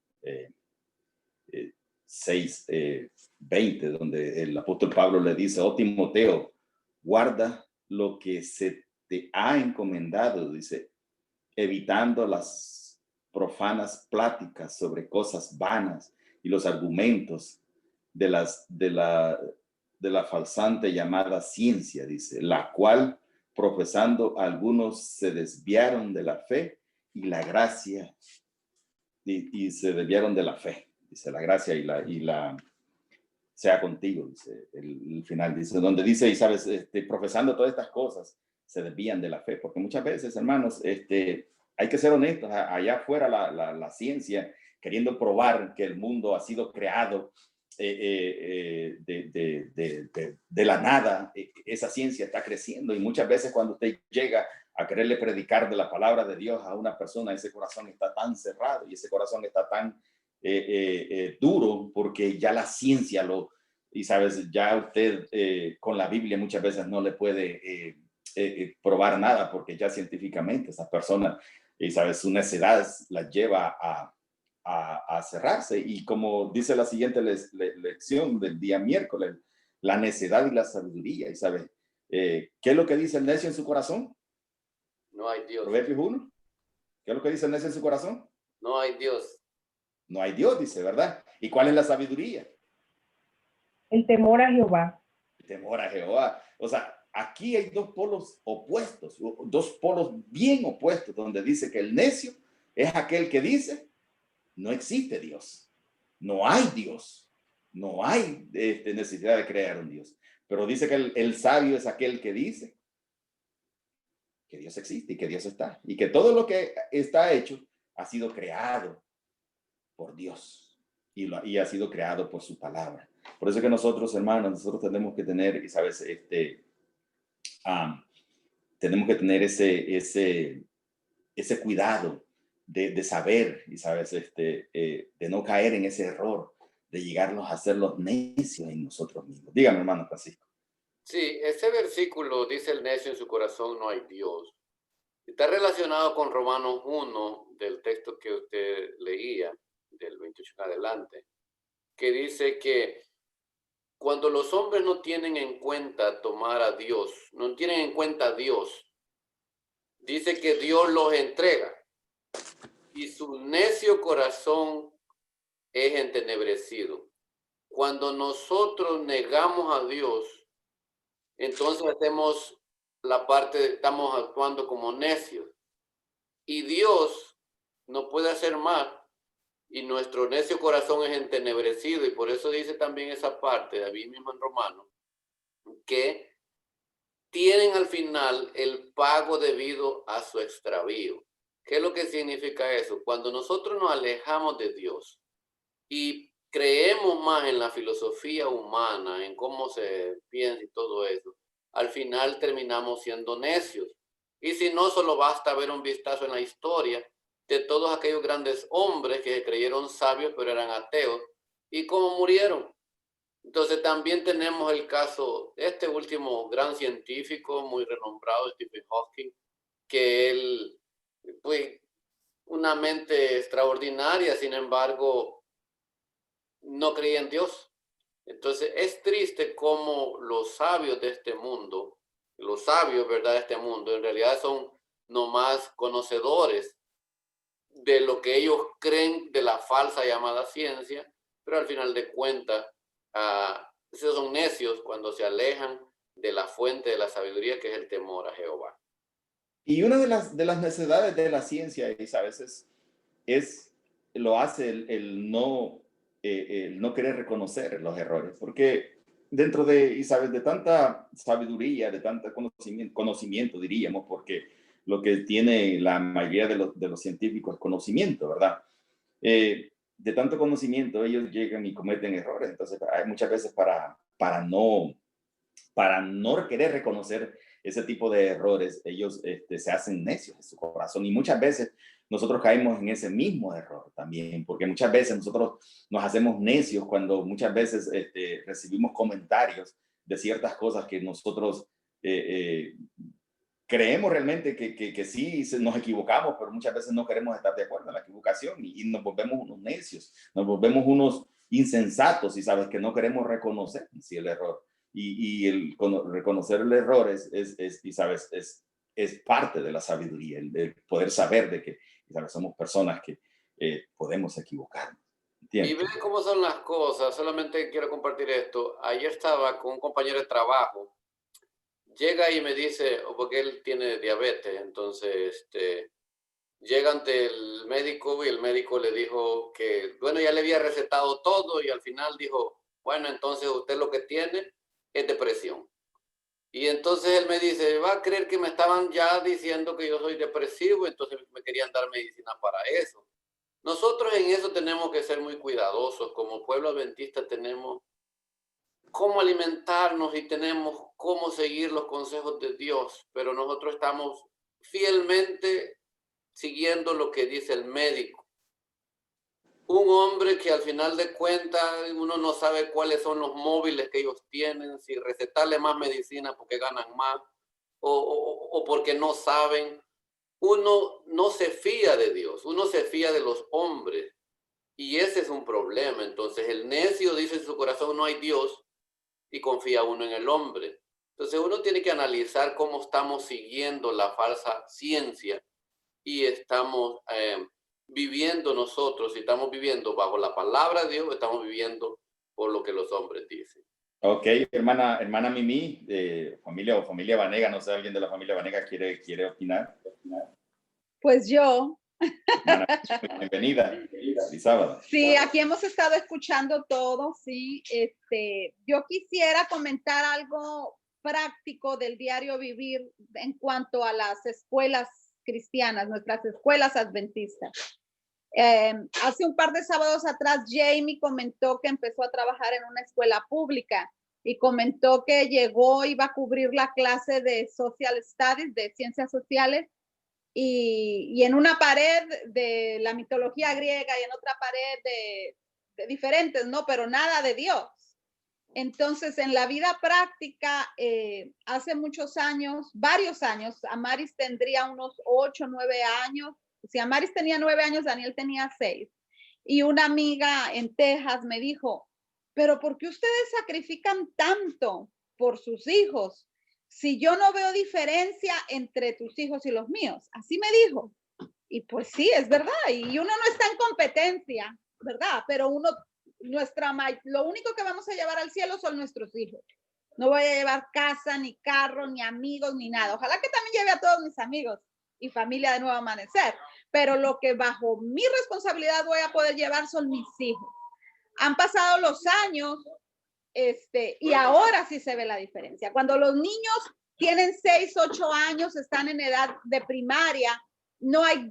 6, 20, donde el apóstol Pablo le dice, oh Timoteo, guarda lo que se te ha encomendado, dice, evitando las profanas pláticas sobre cosas vanas y los argumentos de la falsante llamada ciencia, dice, la cual profesando algunos se desviaron de la fe y la gracia, y se desviaron de la fe, dice, la gracia y la sea contigo, dice el final, dice, donde dice, y sabes, profesando todas estas cosas, se desvían de la fe, porque muchas veces, hermanos, hay que ser honestos, allá afuera la ciencia, queriendo probar que el mundo ha sido creado de la nada, esa ciencia está creciendo, y muchas veces cuando usted llega a quererle predicar de la palabra de Dios a una persona, ese corazón está tan cerrado y ese corazón está tan duro, porque ya la ciencia y sabes, ya usted con la Biblia muchas veces no le puede probar nada, porque ya científicamente esa persona, y sabes, su necedad las lleva a cerrarse. Y como dice la siguiente lección del día miércoles, la necedad y la sabiduría, y sabes, ¿qué es lo que dice el necio en su corazón? No hay Dios. Proverbios 1. ¿Qué es lo que dice el necio en su corazón? No hay Dios. No hay Dios, dice, ¿verdad? ¿Y cuál es la sabiduría? El temor a Jehová. El temor a Jehová. O sea, aquí hay dos polos opuestos, dos polos bien opuestos, donde dice que el necio es aquel que dice, no existe Dios, no hay Dios, no hay necesidad de crear un Dios. Pero dice que el sabio es aquel que dice que Dios existe y que Dios está, y que todo lo que está hecho ha sido creado por Dios y ha sido creado por su palabra. Por eso que nosotros, hermanos, nosotros tenemos que tener, y sabes, tenemos que tener ese cuidado de saber, y sabes, de no caer en ese error, de llegarnos a ser los necios en nosotros mismos. Dígame, hermano Francisco. Sí, ese versículo dice el necio en su corazón no hay Dios. Está relacionado con Romanos 1 del texto que usted leía, del 28 en adelante, que dice que cuando los hombres no tienen en cuenta tomar a Dios, no tienen en cuenta a Dios, dice que Dios los entrega y su necio corazón es entenebrecido. Cuando nosotros negamos a Dios, entonces hacemos la parte, estamos actuando como necios. Y Dios no puede hacer mal y nuestro necio corazón es entenebrecido. Y por eso dice también esa parte, David mismo en Romanos, que tienen al final el pago debido a su extravío. ¿Qué es lo que significa eso? Cuando nosotros nos alejamos de Dios y creemos más en la filosofía humana, en cómo se piensa y todo eso, al final terminamos siendo necios. Y si no, solo basta ver un vistazo en la historia de todos aquellos grandes hombres que se creyeron sabios pero eran ateos y cómo murieron. Entonces también tenemos el caso de este último gran científico muy renombrado, Stephen Hawking, que él, pues, una mente extraordinaria, sin embargo, no creía en Dios. Entonces es triste cómo los sabios de este mundo, los sabios, ¿verdad?, de este mundo, en realidad son nomás conocedores de lo que ellos creen de la falsa llamada ciencia, pero al final de cuentas, esos son necios cuando se alejan de la fuente de la sabiduría, que es el temor a Jehová. Y una de las necesidades de la ciencia, y sabes, lo hace el no querer reconocer los errores, porque dentro de, y sabes, de tanta sabiduría, de tanto conocimiento diríamos, porque lo que tiene la mayoría de los científicos es conocimiento, ¿verdad? De tanto conocimiento ellos llegan y cometen errores, entonces hay muchas veces para no querer reconocer ese tipo de errores, ellos se hacen necios en su corazón, y muchas veces nosotros caemos en ese mismo error también, porque muchas veces nosotros nos hacemos necios cuando muchas veces recibimos comentarios de ciertas cosas que nosotros creemos realmente que sí nos equivocamos, pero muchas veces no queremos estar de acuerdo en la equivocación y nos volvemos unos necios, nos volvemos unos insensatos, y sabes que no queremos reconocer sí, el error. Y el reconocer el error y sabes, es parte de la sabiduría, el poder saber de que, ¿sabes?, somos personas que podemos equivocarnos. Y ven cómo son las cosas. Solamente quiero compartir esto. Ayer estaba con un compañero de trabajo. Llega y me dice, porque él tiene diabetes, entonces llega ante el médico y el médico le dijo que, bueno, ya le había recetado todo y al final dijo, bueno, entonces usted lo que tiene es depresión. Y entonces él me dice, va a creer que me estaban ya diciendo que yo soy depresivo, entonces me querían dar medicina para eso. Nosotros en eso tenemos que ser muy cuidadosos. Como pueblo adventista tenemos cómo alimentarnos y tenemos cómo seguir los consejos de Dios, pero nosotros estamos fielmente siguiendo lo que dice el médico. Un hombre que al final de cuentas uno no sabe cuáles son los móviles que ellos tienen, si recetarle más medicina porque ganan más o porque no saben. Uno no se fía de Dios, uno se fía de los hombres y ese es un problema. Entonces el necio dice en su corazón no hay Dios y confía uno en el hombre. Entonces uno tiene que analizar cómo estamos siguiendo la falsa ciencia y estamos viviendo nosotros, si estamos viviendo bajo la palabra de Dios o estamos viviendo por lo que los hombres dicen. Ok, hermana Mimi, familia Vanega, no sé, alguien de la familia Vanega quiere opinar. Pues yo. Hermana, bienvenida, feliz sábado. Sí, aquí hemos estado escuchando todo, sí. Yo quisiera comentar algo práctico del diario vivir en cuanto a las escuelas cristianas, nuestras escuelas adventistas. Hace un par de sábados atrás, Jamie comentó que empezó a trabajar en una escuela pública y comentó que llegó, iba a cubrir la clase de Social Studies, de ciencias sociales, y en una pared de la mitología griega y en otra pared de diferentes, ¿no? Pero nada de Dios. Entonces, en la vida práctica, hace muchos años, varios años, Amaris tendría unos 8, 9 años. Si Amaris tenía 9 años, Daniel tenía 6. Y una amiga en Texas me dijo, pero ¿por qué ustedes sacrifican tanto por sus hijos? Si yo no veo diferencia entre tus hijos y los míos. Así me dijo. Y pues sí, es verdad. Y uno no está en competencia, ¿verdad? Pero lo único que vamos a llevar al cielo son nuestros hijos. No voy a llevar casa, ni carro, ni amigos, ni nada. Ojalá que también lleve a todos mis amigos y familia de Nuevo Amanecer. Pero lo que bajo mi responsabilidad voy a poder llevar son mis hijos. Han pasado los años, y ahora sí se ve la diferencia. Cuando los niños tienen 6, 8 años, están en edad de primaria, no hay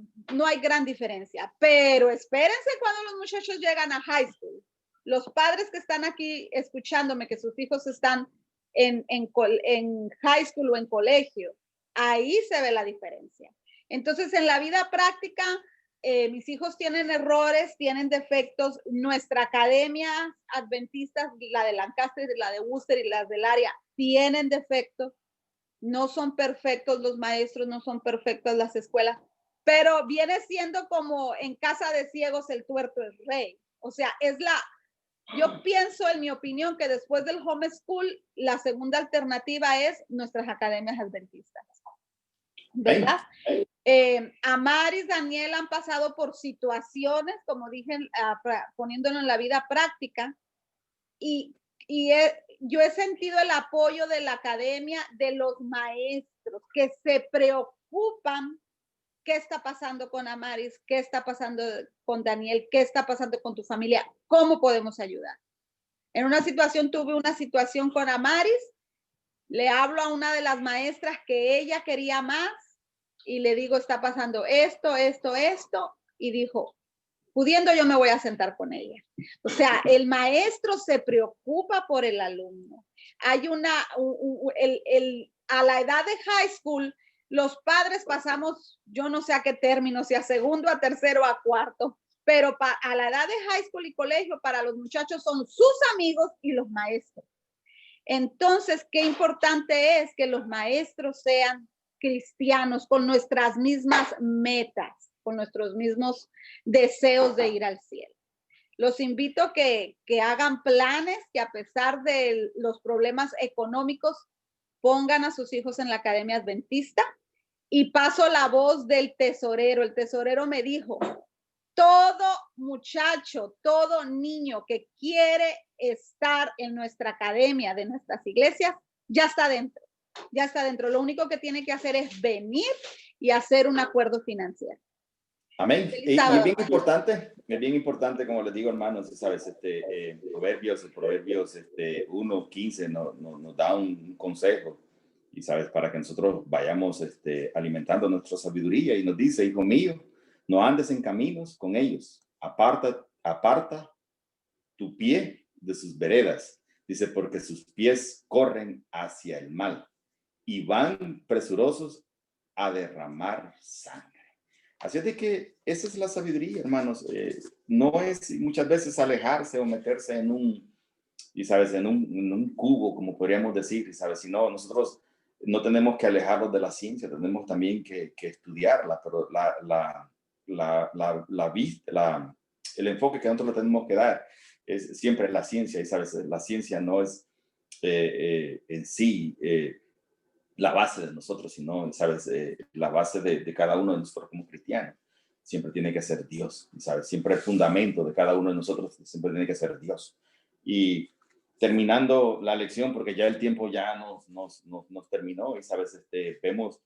gran diferencia. Pero espérense cuando los muchachos llegan a high school. Los padres que están aquí escuchándome, que sus hijos están en high school o en colegio, ahí se ve la diferencia. Entonces, en la vida práctica, mis hijos tienen errores, tienen defectos. Nuestra academia adventista, la de Lancaster, la de Worcester y las del área, tienen defectos. No son perfectos los maestros, no son perfectas las escuelas, pero viene siendo como en casa de ciegos el tuerto es rey. O sea, yo pienso, en mi opinión, que después del homeschool, la segunda alternativa es nuestras academias adventistas. ¿Verdad? Amaris, Daniel han pasado por situaciones, como dije, poniéndolo en la vida práctica, y yo he sentido el apoyo de la academia, de los maestros que se preocupan. ¿Qué está pasando con Amaris? ¿Qué está pasando con Daniel? ¿Qué está pasando con tu familia? ¿Cómo podemos ayudar? Tuve una situación con Amaris, le hablo a una de las maestras que ella quería más y le digo, está pasando esto, y dijo, pudiendo yo me voy a sentar con ella. O sea, el maestro se preocupa por el alumno. Hay a la edad de high school, los padres pasamos, yo no sé a qué término, si a segundo, a tercero, a cuarto, pero a la edad de high school y colegio, para los muchachos son sus amigos y los maestros. Entonces, qué importante es que los maestros sean cristianos con nuestras mismas metas, con nuestros mismos deseos de ir al cielo. Los invito a que hagan planes, que a pesar de los problemas económicos, pongan a sus hijos en la academia adventista. Y paso la voz del tesorero. El tesorero me dijo, todo muchacho, todo niño que quiere estar en nuestra academia de nuestras iglesias, ya está dentro. Ya está dentro. Lo único que tiene que hacer es venir y hacer un acuerdo financiero. Amén. Y es bien importante, como les digo, hermanos, sabes, Proverbios 1:15 nos da un consejo, y sabes, para que nosotros vayamos alimentando nuestra sabiduría, y nos dice, hijo mío, no andes en caminos con ellos, aparta tu pie de sus veredas, dice, porque sus pies corren hacia el mal y van presurosos a derramar sangre. Así es de que esa es la sabiduría, hermanos. No es muchas veces alejarse o meterse en un cubo, como podríamos decir, y sabes, sino nosotros no tenemos que alejarnos de la ciencia, tenemos también que estudiarla, pero el enfoque que nosotros le tenemos que dar es siempre la ciencia, y sabes, la ciencia no es en sí la base de nosotros, sino, sabes, la base de cada uno de nosotros como cristianos. siempre tiene que ser Dios, ¿sabes? Siempre el fundamento de cada uno de nosotros siempre tiene que ser Dios. Y terminando la lección, porque ya el tiempo ya nos terminó, y sabes, vemos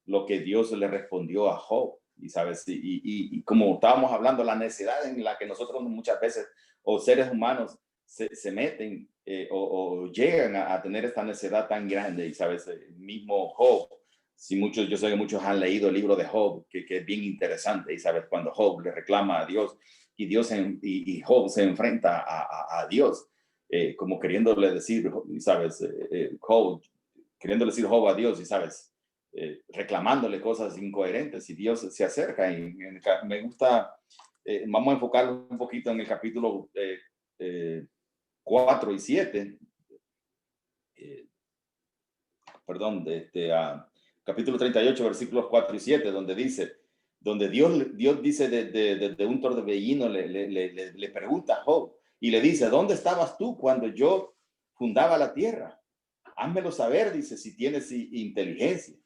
lo que Dios le respondió a Job, y sabes, y como estábamos hablando, la necesidad en la que nosotros muchas veces, o seres humanos, se meten o llegan a tener esta necesidad tan grande, y sabes, el mismo Job, si muchos, yo sé que muchos han leído el libro de Job, que es bien interesante, y sabes, cuando Job le reclama a Dios, y Job se enfrenta a Dios, como queriéndole decir, sabes, Job, queriéndole decir Job a Dios, y sabes, reclamándole cosas incoherentes, y Dios se acerca. Y me gusta, vamos a enfocarlo un poquito en el capítulo 4 y 7, perdón, capítulo 38, versículos 4 y 7, donde Dios dice de un torbellino, le pregunta a Job, y le dice, ¿dónde estabas tú cuando yo fundaba la tierra? Házmelo saber, dice, si tienes inteligencia.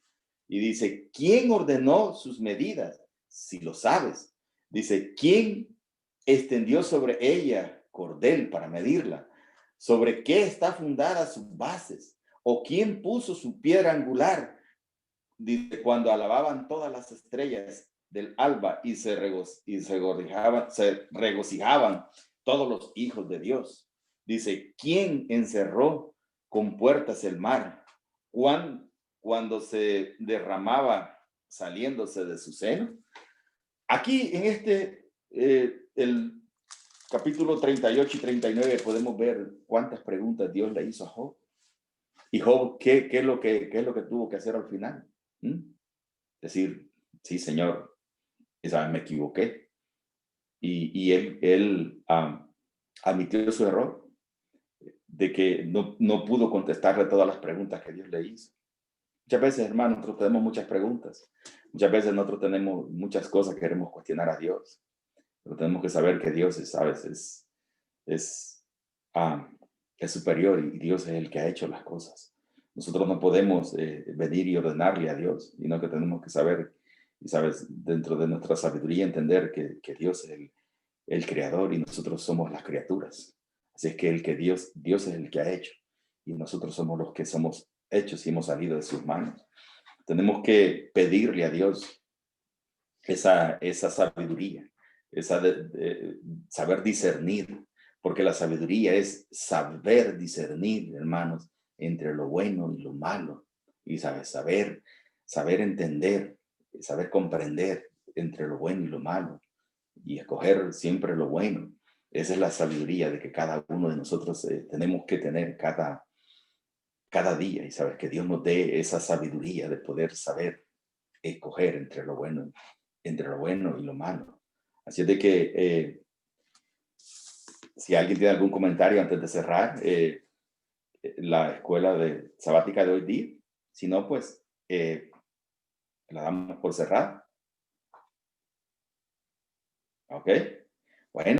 Y dice, ¿quién ordenó sus medidas? Si lo sabes. Dice, ¿quién extendió sobre ella cordel para medirla? ¿Sobre qué está fundada sus bases? ¿O quién puso su piedra angular? Dice, cuando alababan todas las estrellas del alba y se regocijaban todos los hijos de Dios. Dice, ¿quién encerró con puertas el mar cuando se derramaba saliéndose de su seno? Aquí en el capítulo 38 y 39 podemos ver cuántas preguntas Dios le hizo a Job. Y Job, ¿qué es lo que tuvo que hacer al final? Decir, sí, Señor, me equivoqué. Y él admitió su error de que no pudo contestarle todas las preguntas que Dios le hizo. Muchas veces, hermanos, nosotros tenemos muchas preguntas. Muchas veces nosotros tenemos muchas cosas que queremos cuestionar a Dios. Pero tenemos que saber que Dios es superior, y Dios es el que ha hecho las cosas. Nosotros no podemos venir y ordenarle a Dios, sino que tenemos que saber, y sabes, dentro de nuestra sabiduría, entender que Dios es el creador y nosotros somos las criaturas. Así es que Dios es el que ha hecho, y nosotros somos los que somos hechos y hemos salido de sus manos. Tenemos que pedirle a Dios esa sabiduría, saber discernir, porque la sabiduría es saber discernir, hermanos, entre lo bueno y lo malo, y saber entender, saber comprender entre lo bueno y lo malo, y escoger siempre lo bueno. Esa es la sabiduría de que cada uno de nosotros tenemos que tener cada día, y saber que Dios nos dé esa sabiduría de poder saber escoger entre lo bueno y lo malo. Así es de que si alguien tiene algún comentario antes de cerrar la escuela sabática de hoy día, si no, pues la damos por cerrada. Ok, bueno.